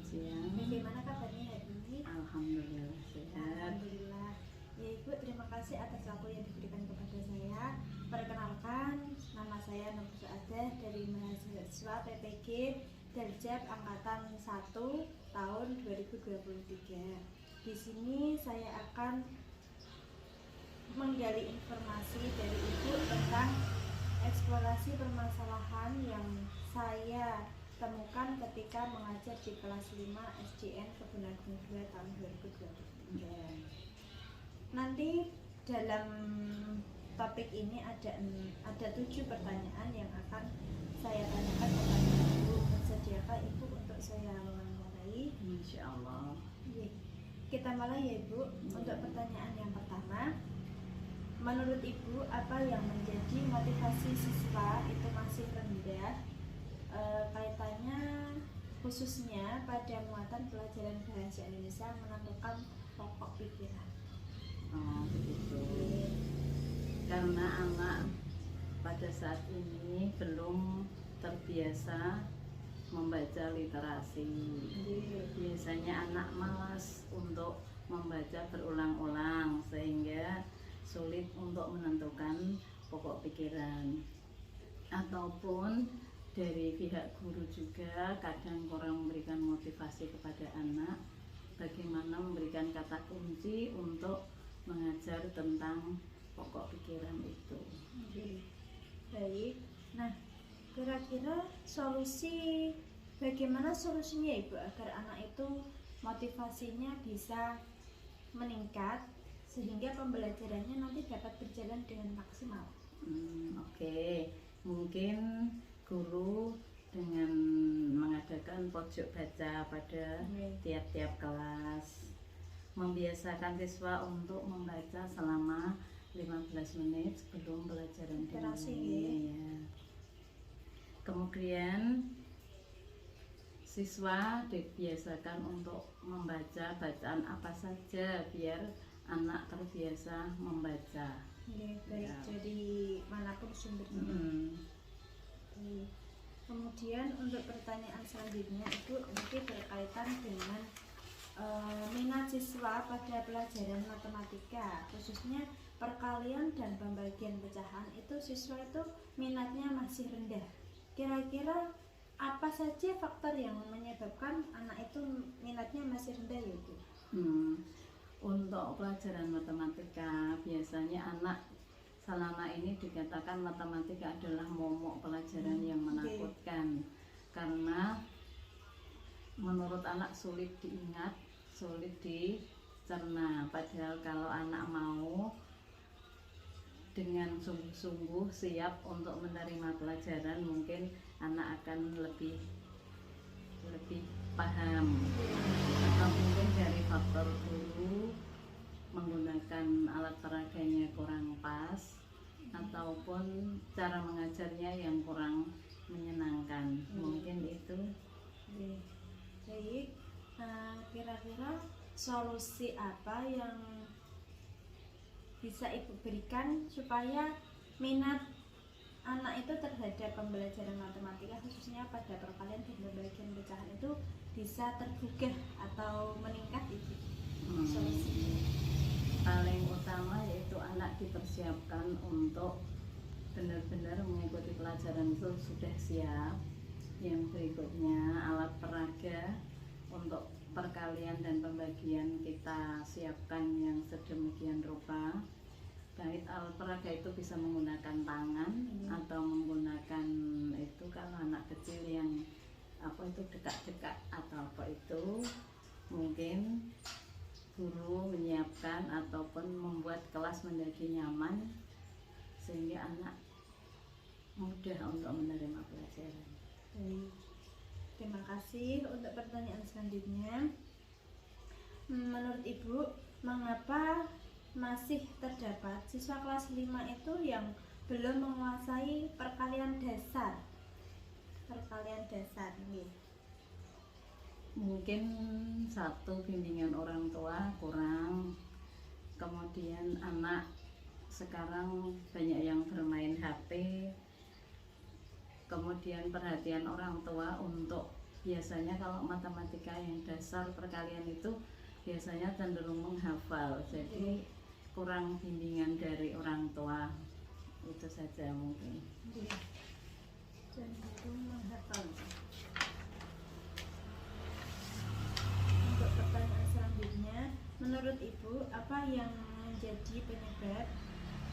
siang. Bagaimana kabarnya hari ini? Alhamdulillah sehat. Alhamdulillah. Ya Ibu, terima kasih atas waktu yang diberikan kepada saya. Perkenalkan, nama saya Nur Saadah dari mahasiswa PPG Darjab Angkatan 1 tahun 2023. Di sini saya akan menggali informasi dari Ibu tentang eksplorasi permasalahan yang saya temukan ketika mengajar di kelas 5 SDN Kebun Agung 2 tahun 2023. Nanti dalam topik ini ada 7 pertanyaan yang akan saya tanyakan kepada Ibu. Bersediakah Ibu untuk saya wawancarai? Insya Allah. Kita mulai ya Ibu. Untuk pertanyaan yang pertama, menurut Ibu apa yang menjadi motivasi siswa itu masih rendah? Kaitannya khususnya pada muatan pelajaran bahasa Indonesia menentukan pokok pikiran. Oh begitu. Karena anak pada saat ini belum terbiasa membaca literasi. Biasanya anak malas untuk membaca berulang-ulang sehingga sulit untuk menentukan pokok pikiran. Ataupun dari pihak guru juga kadang kurang memberikan motivasi kepada anak bagaimana memberikan kata kunci untuk mengajar tentang pokok pikiran itu. Baik. Nah, kira-kira bagaimana solusinya Ibu agar anak itu motivasinya bisa meningkat sehingga pembelajarannya nanti dapat berjalan dengan maksimal? Oke. Mungkin guru dengan mengadakan pojok baca pada tiap-tiap kelas, membiasakan siswa untuk membaca selama 15 menit sebelum pelajaran dimulai. Ya. Kemudian siswa dibiasakan untuk membaca bacaan apa saja biar anak terbiasa membaca. Baik, Ya. Jadi manapun sumbernya. Kemudian untuk pertanyaan selanjutnya itu nanti berkaitan dengan minat siswa pada pelajaran matematika, khususnya perkalian dan pembagian pecahan. Itu siswa itu minatnya masih rendah. Kira-kira apa saja faktor yang menyebabkan anak itu minatnya masih rendah ya Bu? Untuk pelajaran matematika biasanya anak selama ini dikatakan matematika adalah momok pelajaran yang menakutkan karena menurut anak sulit diingat, sulit dicerna. Padahal kalau anak mau dengan sungguh-sungguh siap untuk menerima pelajaran, mungkin anak akan lebih paham. Atau mungkin dari faktor guru menggunakan alat peraganya kurang pas ataupun cara mengajarnya yang kurang menyenangkan. Mungkin itu. Baik. Kira-kira solusi apa yang bisa Ibu berikan supaya minat anak itu terhadap pembelajaran matematika khususnya pada perkalian dan pembagian pecahan itu bisa tergugah atau meningkat Ibu? Solusinya Paling utama yaitu anak dipersiapkan untuk benar-benar mengikuti pelajaran itu sudah siap. Yang berikutnya alat peraga untuk perkalian dan pembagian kita siapkan yang sedemikian rupa. Baik alat peraga itu bisa menggunakan tangan atau menggunakan itu kalau anak kecil yang dekat-dekat atau apa itu mungkin guru menyiapkan ataupun membuat kelas menjadi nyaman sehingga anak mudah untuk menerima pelajaran. Terima kasih. Untuk pertanyaan selanjutnya, menurut Ibu mengapa masih terdapat siswa kelas 5 itu yang belum menguasai perkalian dasar? Mungkin satu, bimbingan orang tua kurang, kemudian anak sekarang banyak yang bermain HP, kemudian perhatian orang tua untuk biasanya kalau matematika yang dasar perkalian itu biasanya cenderung menghafal, jadi kurang bimbingan dari orang tua, itu saja mungkin. Cenderung menghafal. Untuk pertanyaan selanjutnya, menurut Ibu apa yang menjadi penyebab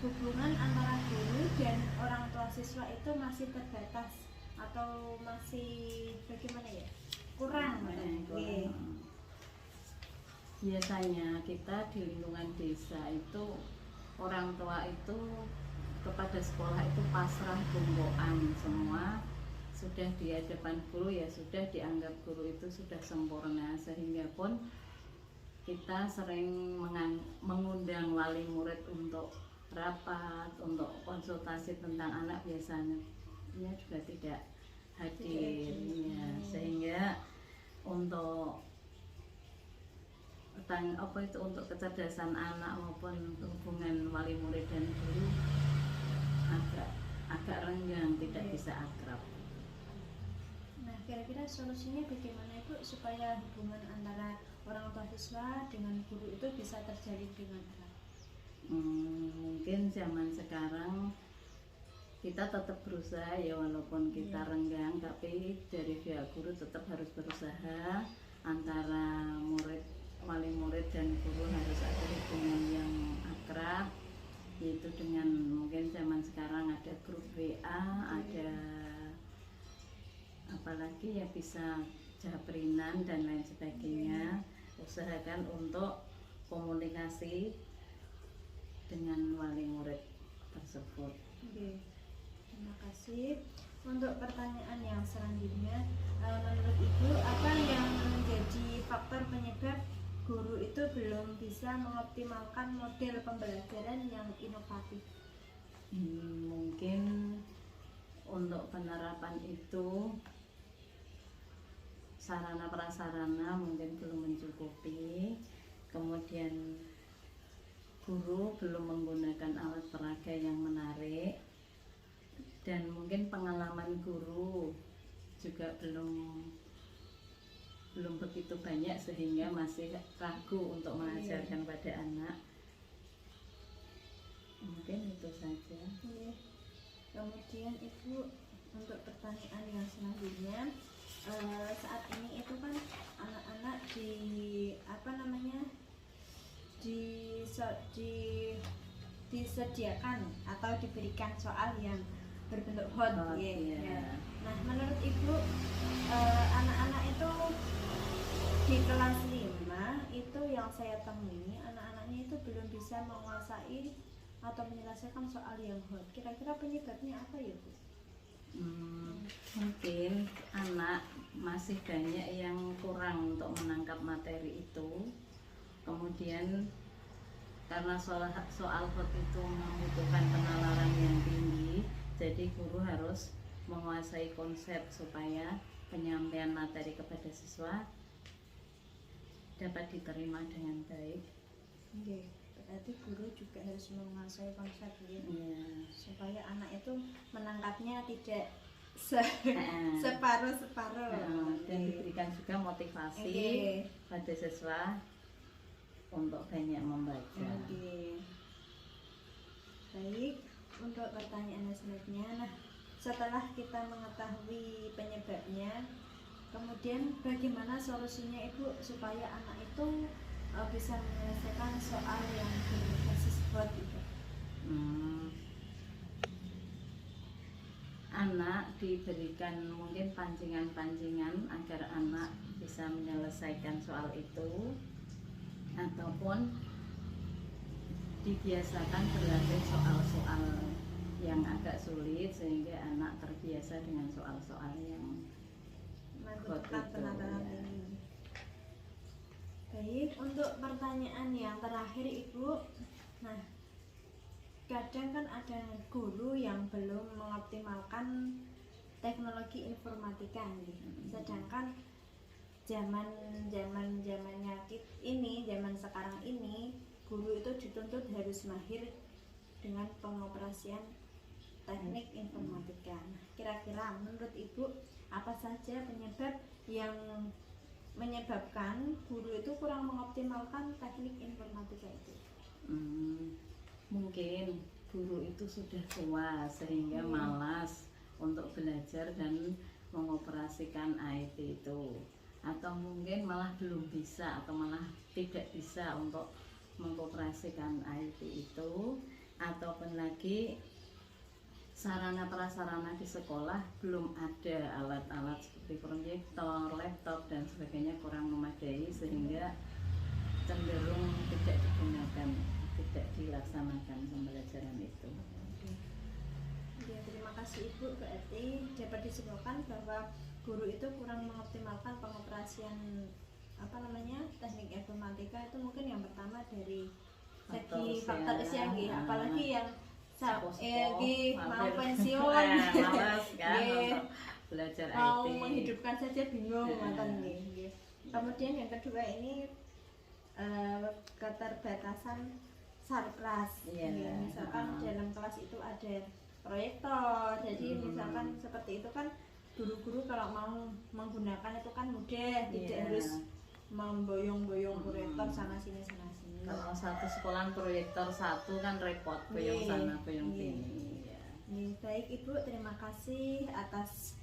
hubungan antara guru dan orang tua siswa itu masih terbatas atau masih bagaimana ya, kurang? Biasanya kita di lingkungan desa itu orang tua itu kepada sekolah itu pasrah tumbuhan semua, sudah di hadapan guru ya sudah dianggap guru itu sudah sempurna, sehingga pun kita sering mengundang wali murid untuk rapat, untuk konsultasi tentang anak, biasanya juga tidak hadir ya, sehingga untuk untuk kecerdasan anak maupun hubungan wali murid dan guru agak renggang, tidak bisa akrab. Nah, kira-kira solusinya bagaimana Ibu supaya hubungan antara orang tua siswa dengan guru itu bisa terjalin dengan erat? Mungkin zaman sekarang kita tetap berusaha ya, walaupun kita renggang, tapi dari pihak guru tetap harus berusaha, antara wali murid dan guru harus ada hubungan yang akrab, yaitu dengan mungkin zaman sekarang ada grup WA, ada apalagi ya, bisa japrinan dan lain sebagainya. Usahakan untuk komunikasi dengan wali murid tersebut. Terima kasih. Untuk pertanyaan yang selanjutnya, menurut Ibu apa yang menjadi faktor penyebab guru itu belum bisa mengoptimalkan model pembelajaran yang inovatif? Mungkin untuk penerapan itu sarana prasarana mungkin belum mencukupi, kemudian guru belum menggunakan alat peraga yang menarik, dan mungkin pengalaman guru juga belum begitu banyak sehingga masih ragu untuk mengajarkan pada anak. Mungkin itu saja. Kemudian Ibu, untuk pertanyaan yang selanjutnya, saat ini itu kan anak-anak disediakan atau diberikan soal yang berbentuk hot. Nah, menurut Ibu, anak-anak itu di kelas 5 itu yang saya temui, anak-anaknya itu belum bisa menguasai atau menyelesaikan soal yang hot. Kira-kira penyebabnya apa ya, Bu? Mungkin anak masih banyak yang kurang untuk menangkap materi itu. Kemudian karena soal hot itu membutuhkan penalaran yang tinggi, jadi guru harus menguasai konsep supaya penyampaian materi kepada siswa dapat diterima dengan baik. Berarti guru juga harus menguasai konsep supaya anak itu menangkapnya tidak separuh-separuh, dan diberikan juga motivasi pada siswa untuk banyak membaca. Baik, untuk pertanyaan selanjutnya, nah setelah kita mengetahui penyebabnya, kemudian bagaimana solusinya Ibu supaya anak itu bisa menyelesaikan soal yang berbasis hot itu? Anak diberikan mungkin pancingan-pancingan agar anak bisa menyelesaikan soal itu, ataupun dibiasakan berlatih soal-soal yang agak sulit sehingga anak terbiasa dengan soal-soal yang membutuhkan penataran ini. Baik, untuk pertanyaan yang terakhir Ibu, nah kadang kan ada guru yang belum mengoptimalkan teknologi informatika nih. Sedangkan zamannya ini, zaman sekarang ini, guru itu dituntut harus mahir dengan pengoperasian teknik informatika. Nah, kira-kira menurut Ibu apa saja penyebab yang menyebabkan guru itu kurang mengoptimalkan teknik informatika itu? Mungkin guru itu sudah tua sehingga malas untuk belajar dan mengoperasikan IT itu, atau mungkin malah belum bisa atau malah tidak bisa untuk mengoperasikan IT itu, ataupun lagi sarana prasarana di sekolah belum ada alat-alat seperti proyektor, laptop dan sebagainya kurang memadai sehingga cenderung tidak digunakan, tidak dilaksanakan pembelajaran itu. Ya, terima kasih Ibu. Berarti dapat disimpulkan bahwa guru itu kurang mengoptimalkan pengoperasian teknik informatika itu mungkin yang pertama dari segi faktor usia, apalagi yang mau pensiun, malas kan untuk belajar mau IT, menghidupkan saja bingung. Kemudian yang kedua ini keterbatasan sarpras. Misalkan dalam kelas itu ada proyektor, jadi misalkan seperti itu kan guru-guru kalau mau menggunakan itu kan mudah, tidak harus memboyong-boyong proyektor sana sini. Kalau satu sekolahan proyektor satu kan repot, boyong sana boyong sini. Baik Ibu, terima kasih atas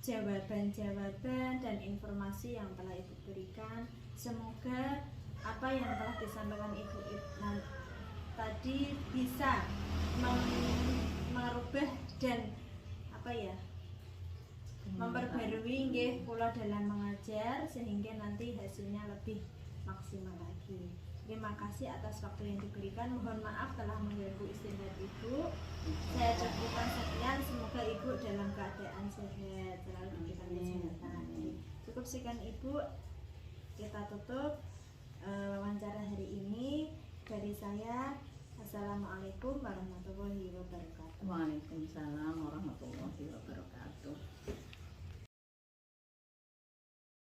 jawaban-jawaban dan informasi yang telah Ibu berikan. Semoga apa yang telah disampaikan Ibu tadi bisa merubah dan memperbarui pola dalam mengajar sehingga nanti hasilnya lebih maksimal lagi. Terima kasih atas waktu yang diberikan. Mohon maaf telah mengganggu istirahat Ibu. Saya cukupkan sekian. Semoga Ibu dalam keadaan sehat, selalu diberikan kesehatan. Cukup sekian Ibu. Kita tutup wawancara hari ini. Dari saya, Assalamualaikum warahmatullahi wabarakatuh. Waalaikumsalam warahmatullahi wabarakatuh.